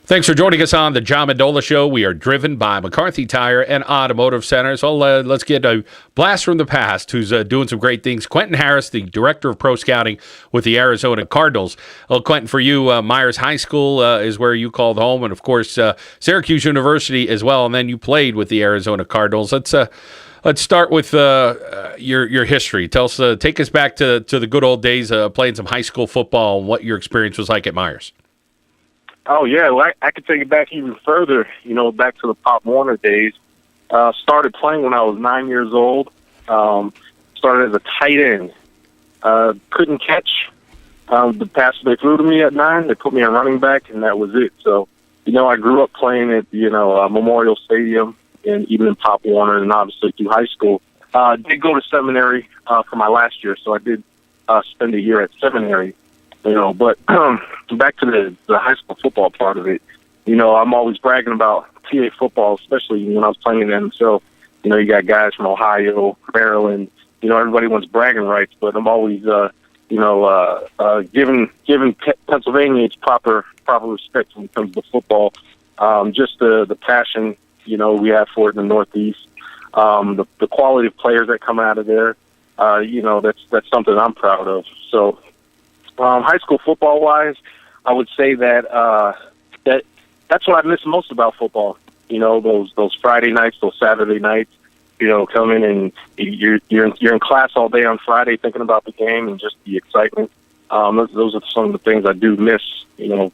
Thanks for joining us on the John Mendola Show. We are driven by McCarthy Tire and Automotive Center. So let's get a blast from the past who's doing some great things. Quentin Harris, the Director of Pro Scouting with the Arizona Cardinals. Well, Quentin, for you, Meyers High School is where you called home, and, of course, Syracuse University as well, and then you played with the Arizona Cardinals. Let's start with your history. Take us back to the good old days playing some high school football and what your experience was like at Meyers. Oh, yeah. Well, I could take it back even further, back to the Pop Warner days. Started playing when I was 9 years old. Started as a tight end. Couldn't catch. The pass they threw to me at 9, they put me a running back, and that was it. So, I grew up playing at, Memorial Stadium and even in Pop Warner and obviously through high school. Did go to Seminary for my last year, so I did spend a year at Seminary. But back to the high school football part of it, I'm always bragging about TA football, especially when I was playing in them. So, you got guys from Ohio, Maryland, everybody wants bragging rights, but I'm always, giving Pennsylvania its proper respect when it comes to football. Just the passion, we have for it in the Northeast. The quality of players that come out of there, that's something I'm proud of. So, high school football-wise, I would say that that's what I miss most about football. Those Friday nights, those Saturday nights. Coming and you're in class all day on Friday, thinking about the game and just the excitement. Those are some of the things I do miss.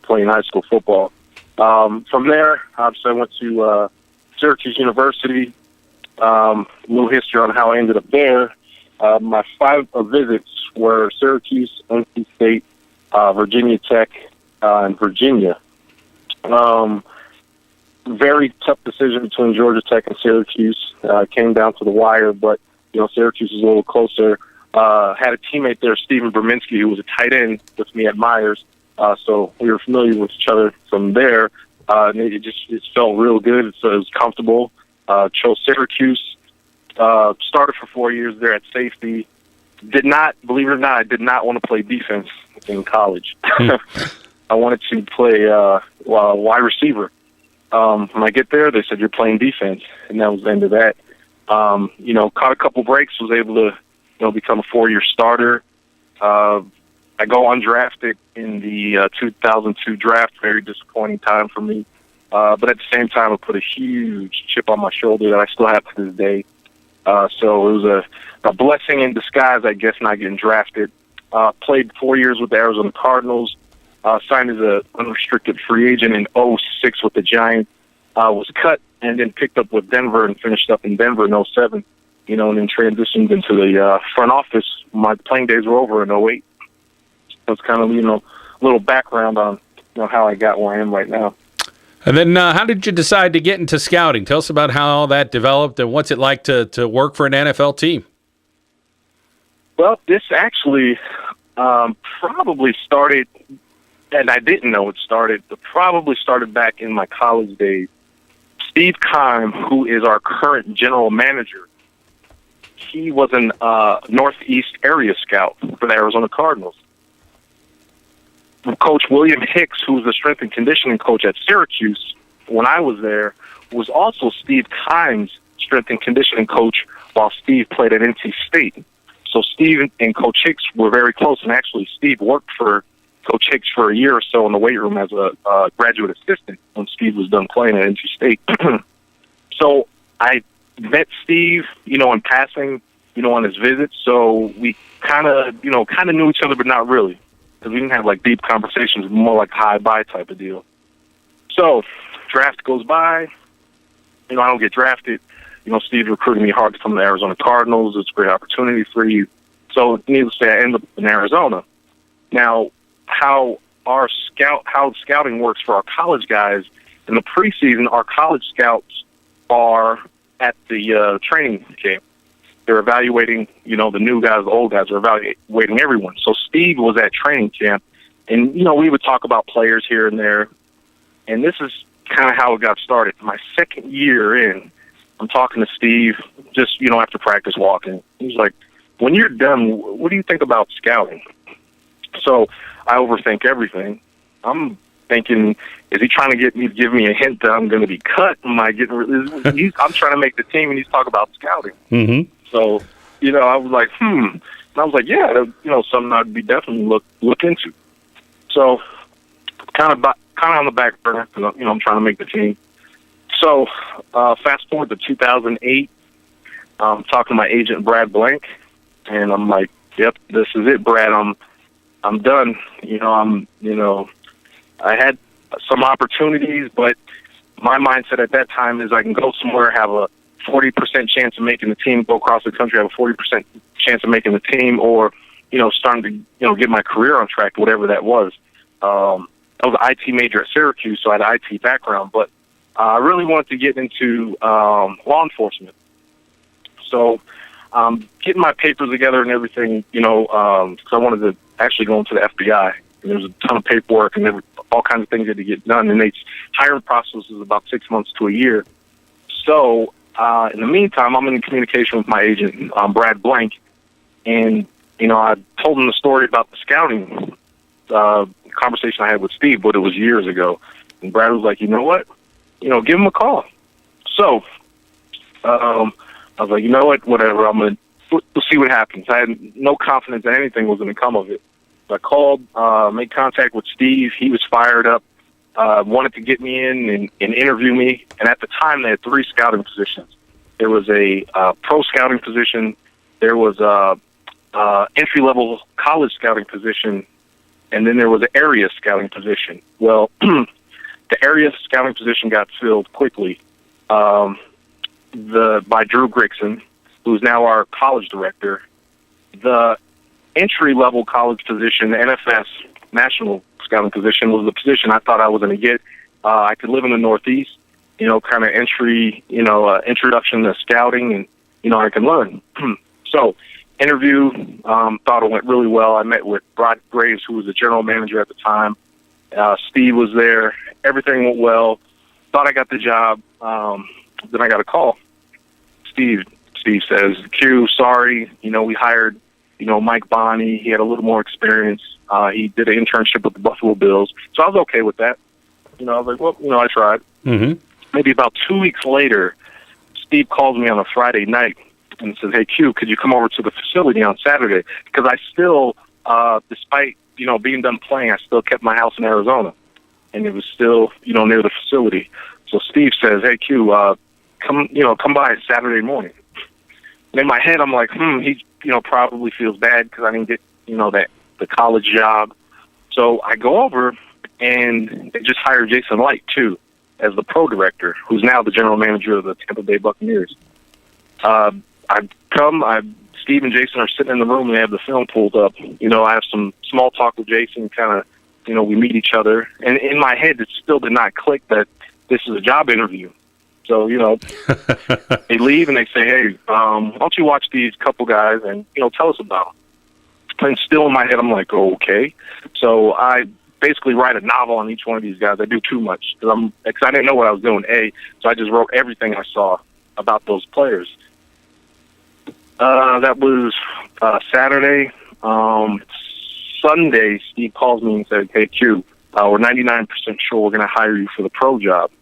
Playing high school football. From there, obviously, I went to Syracuse University. Little history on how I ended up there. My 5 visits were Syracuse, NC State, Virginia Tech, and Virginia. Very tough decision between Georgia Tech and Syracuse. Came down to the wire, but Syracuse is a little closer. Had a teammate there, Stephen Berminski, who was a tight end with me at Meyers. So we were familiar with each other from there. And it felt real good. It was comfortable. Chose Syracuse. Started for 4 years there at safety. Did not, believe it or not, I did not want to play defense in college. I wanted to play wide receiver. When I get there, they said, you're playing defense. And that was the end of that. Caught a couple breaks, was able to, become a 4-year starter. I go undrafted in the 2002 draft. Very disappointing time for me. But at the same time, it put a huge chip on my shoulder that I still have to this day. So it was a blessing in disguise, I guess, not getting drafted. Played 4 years with the Arizona Cardinals. Signed as an unrestricted free agent in 2006 with the Giants. Was cut and then picked up with Denver and finished up in Denver in 2007. And then transitioned into the front office. My playing days were over in 2008. So it's kind of, a little background on how I got where I am right now. And then how did you decide to get into scouting? Tell us about how all that developed and what's it like to work for an NFL team? Well, this actually probably started, and I didn't know it started, but probably started back in my college days. Steve Keim, who is our current general manager, he was an Northeast area scout for the Arizona Cardinals. Coach William Hicks, who was the strength and conditioning coach at Syracuse when I was there, was also Steve Keim's strength and conditioning coach while Steve played at NC State. So Steve and Coach Hicks were very close, and actually Steve worked for Coach Hicks for a year or so in the weight room as a graduate assistant when Steve was done playing at NC State. So I met Steve, in passing, on his visits. So we kind of knew each other, but not really. Because we didn't have, deep conversations, more like high-bye type of deal. So, draft goes by. I don't get drafted. Steve recruited me hard to come to the Arizona Cardinals. It's a great opportunity for you. So, needless to say, I end up in Arizona. Now, how scouting works for our college guys, in the preseason, our college scouts are at the training camp. They're evaluating, the new guys, the old guys are evaluating everyone. So Steve was at training camp, and, we would talk about players here and there. And this is kind of how it got started. My second year in, I'm talking to Steve just, after practice walking. He's like, when you're done, what do you think about scouting? So I overthink everything. I'm thinking, is he trying to get me to give me a hint that I'm going to be cut? Am I getting? I'm trying to make the team, and he's talking about scouting. Mm-hmm. So, I was like, And I was like, yeah, something I'd be definitely look into. So, kind of on the back burner, I'm trying to make the team. So, fast forward to 2008, I'm talking to my agent, Brad Blank, and I'm like, yep, this is it, Brad. I'm done. I had some opportunities, but my mindset at that time is I can go somewhere, have a 40% chance of making the team, go across the country, have a 40% chance of making the team, or, starting to, get my career on track, whatever that was. I was an IT major at Syracuse, so I had an IT background, but I really wanted to get into law enforcement. So getting my papers together and everything, because I wanted to actually go into the FBI. And there was a ton of paperwork and all kinds of things that had to get done. And the hiring process is about 6 months to a year. So in the meantime, I'm in communication with my agent, Brad Blank. And, I told him the story about the scouting conversation I had with Steve, but it was years ago. And Brad was like, you know what? Give him a call. So I was like, you know what? Whatever. We'll see what happens. I had no confidence that anything was going to come of it. So I called, made contact with Steve. He was fired up, wanted to get me in and interview me. And at the time, they had 3 scouting positions. There was a pro scouting position. There was a entry-level college scouting position. And then there was an area scouting position. Well, the area scouting position got filled quickly by Drew Grigson, who's now our college director. The entry-level college position, the NFS, National Scouting position, was the position I thought I was going to get. I could live in the Northeast, kind of introduction to scouting, and, I can learn. So, interview, thought it went really well. I met with Rod Graves, who was the general manager at the time. Steve was there. Everything went well. Thought I got the job. Then I got a call. Steve says, Q, sorry, we hired, Mike Bonney. He had a little more experience. He did an internship with the Buffalo Bills. So I was okay with that. I was like, well, I tried. Mm-hmm. Maybe about 2 weeks later, Steve calls me on a Friday night and says, hey, Q, could you come over to the facility on Saturday? Because I still, despite, being done playing, I still kept my house in Arizona. And it was still, near the facility. So Steve says, hey, Q, come by Saturday morning. And in my head, I'm like, he, probably feels bad because I didn't get, the college job. So I go over, and they just hired Jason Light, too, as the pro director, who's now the general manager of the Tampa Bay Buccaneers. Steve and Jason are sitting in the room, and they have the film pulled up. I have some small talk with Jason, kind of, we meet each other. And in my head, it still did not click that this is a job interview. So, they leave and they say, hey, why don't you watch these couple guys and, tell us about them. And still in my head, I'm like, oh, okay. So I basically write a novel on each one of these guys. I do too much because I didn't know what I was doing, so I just wrote everything I saw about those players. That was Saturday. Sunday, Steve calls me and said, hey, Q, we're 99% sure we're going to hire you for the pro job.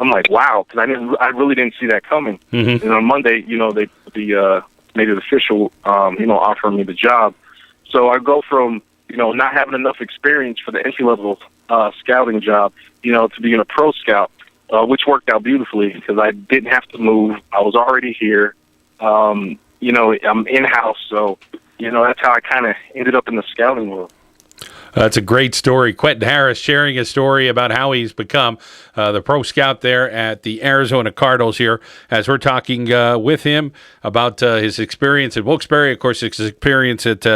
I'm like, wow, because I really didn't see that coming. Mm-hmm. And on Monday, they made it official, offering me the job. So I go from, not having enough experience for the entry-level scouting job, to being a pro scout, which worked out beautifully because I didn't have to move. I was already here. I'm in-house, so, that's how I kind of ended up in the scouting world. That's a great story. Quentin Harris sharing his story about how he's become the pro scout there at the Arizona Cardinals here as we're talking with him about his experience at Wilkes-Barre, of course, his experience at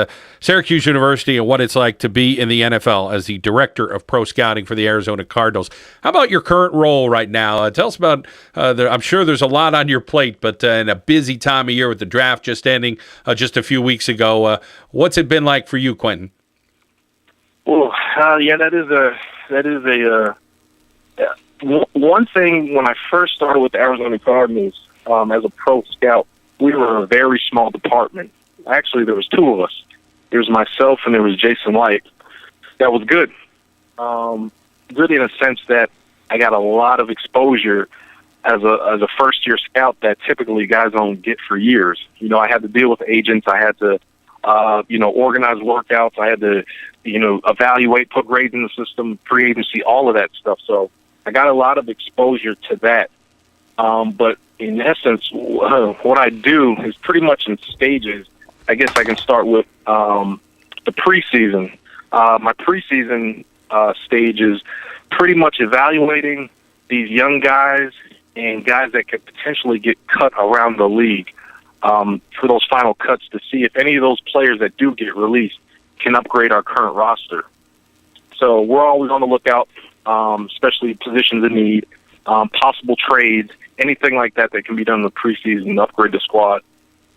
Syracuse University and what it's like to be in the NFL as the director of pro scouting for the Arizona Cardinals. How about your current role right now? Tell us about, I'm sure there's a lot on your plate, but in a busy time of year with the draft just ending just a few weeks ago, what's it been like for you, Quentin? Well, yeah, that is one thing. When I first started with the Arizona Cardinals as a pro scout, we were a very small department. Actually, there was 2 of us. There was myself and there was Jason Light. That was good. good in a sense that I got a lot of exposure as a first year scout that typically guys don't get for years. I had to deal with agents. I had to organize workouts. I had to evaluate, put grades in the system, free agency, all of that stuff. So I got a lot of exposure to that. But in essence, what I do is pretty much in stages. I guess I can start with the preseason. My preseason stage is pretty much evaluating these young guys and guys that could potentially get cut around the league for those final cuts to see if any of those players that do get released can upgrade our current roster. So we're always on the lookout, especially positions in need, possible trades, anything like that that can be done in the preseason to upgrade the squad.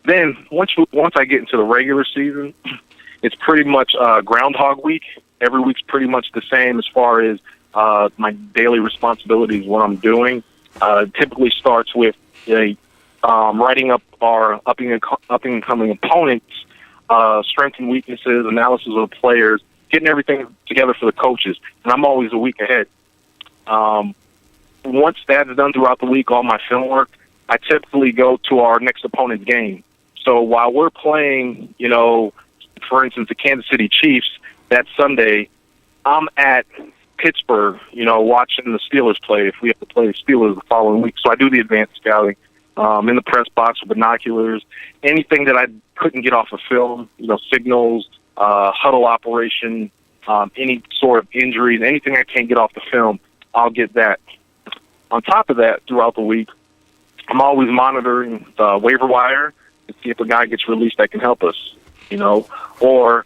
Then once I get into the regular season, it's pretty much Groundhog Week. Every week's pretty much the same as far as my daily responsibilities, what I'm doing. Typically starts with writing up our up-and-coming opponents, strengths and weaknesses, analysis of the players, getting everything together for the coaches. And I'm always a week ahead. Once that's done throughout the week, all my film work, I typically go to our next opponent's game. So while we're playing, for instance, the Kansas City Chiefs that Sunday, I'm at Pittsburgh, watching the Steelers play if we have to play the Steelers the following week. So I do the advanced scouting in the press box with binoculars, anything that I couldn't get off of film, signals, huddle operation, any sort of injuries, anything I can't get off the film, I'll get that. On top of that, throughout the week, I'm always monitoring the waiver wire to see if a guy gets released that can help us, or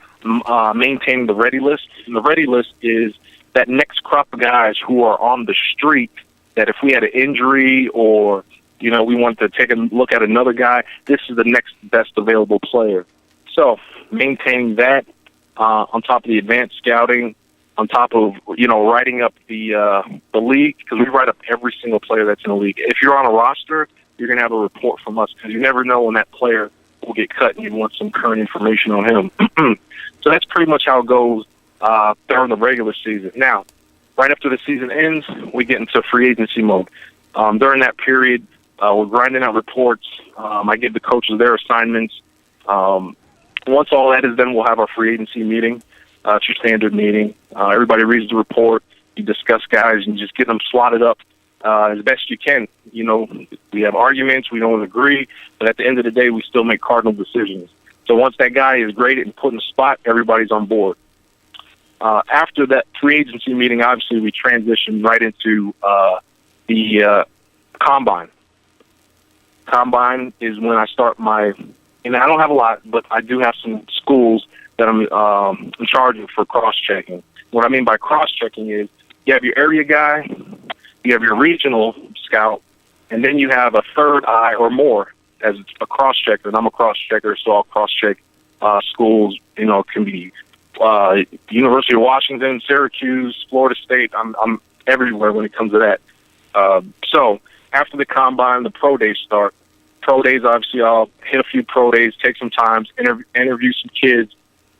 maintaining the ready list. And the ready list is that next crop of guys who are on the street that if we had an injury or, we want to take a look at another guy, this is the next best available player. So maintaining that on top of the advanced scouting, on top of, writing up the league, because we write up every single player that's in the league. If you're on a roster, you're going to have a report from us because you never know when that player will get cut and you want some current information on him. So that's pretty much how it goes during the regular season. Now, right after the season ends, we get into free agency mode. During that period, we're grinding out reports. I give the coaches their assignments. Once all that is done, we'll have our free agency meeting. It's your standard meeting. Everybody reads the report. You discuss guys and just get them slotted up as best you can. We have arguments. We don't agree. But at the end of the day, we still make Cardinal decisions. So once that guy is graded and put in the spot, everybody's on board. After that free agency meeting, obviously, we transition right into the combine. Combine is when I start and I don't have a lot, but I do have some schools that I'm in charge of for cross-checking. What I mean by cross-checking is you have your area guy, you have your regional scout, and then you have a third eye or more as a cross-checker. And I'm a cross-checker, so I'll cross-check schools. It can be University of Washington, Syracuse, Florida State. I'm everywhere when it comes to that. So after the combine, the pro days start. Pro days, obviously, I'll hit a few pro days, take some time, interview some kids,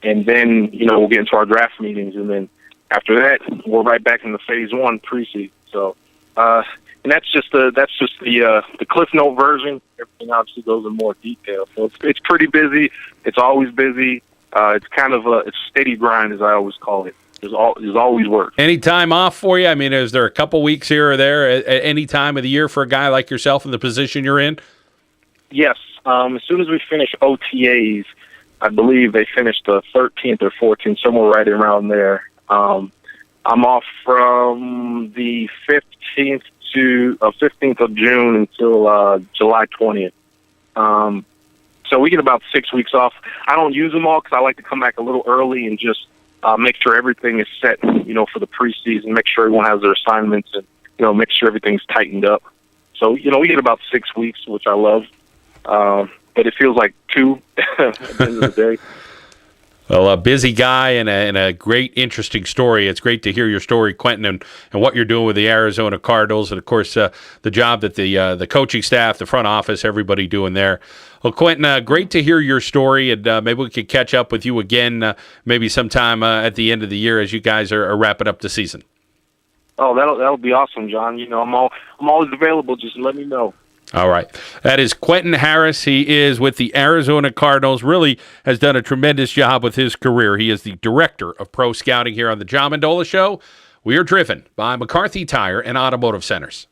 and then, we'll get into our draft meetings. And then after that, we're right back in the phase one preseason. So, and that's just the Cliff Note version. Everything obviously goes in more detail. So it's pretty busy. It's always busy. It's kind of a steady grind, as I always call it. There's always work. Any time off for you? I mean, is there a couple weeks here or there at any time of the year for a guy like yourself in the position you're in? Yes. As soon as we finish OTAs, I believe they finished the 13th or 14th, somewhere right around there. I'm off from the 15th to 15th of June until July 20th. So we get about 6 weeks off. I don't use them all because I like to come back a little early and just make sure everything is set, for the preseason, make sure everyone has their assignments and, make sure everything's tightened up. So, we get about 6 weeks, which I love. But it feels like 2 at the end of the day. Well, a busy guy and a great, interesting story. It's great to hear your story, Quentin, and what you're doing with the Arizona Cardinals, and of course the job that the coaching staff, the front office, everybody doing there. Well, Quentin, great to hear your story, and maybe we could catch up with you again, maybe sometime at the end of the year as you guys are wrapping up the season. Oh, that'll be awesome, John. I'm always available. Just let me know. All right. That is Quentin Harris. He is with the Arizona Cardinals. Really has done a tremendous job with his career. He is the director of pro scouting here on the John Mendola Show. We are driven by McCarthy Tire and Automotive Centers.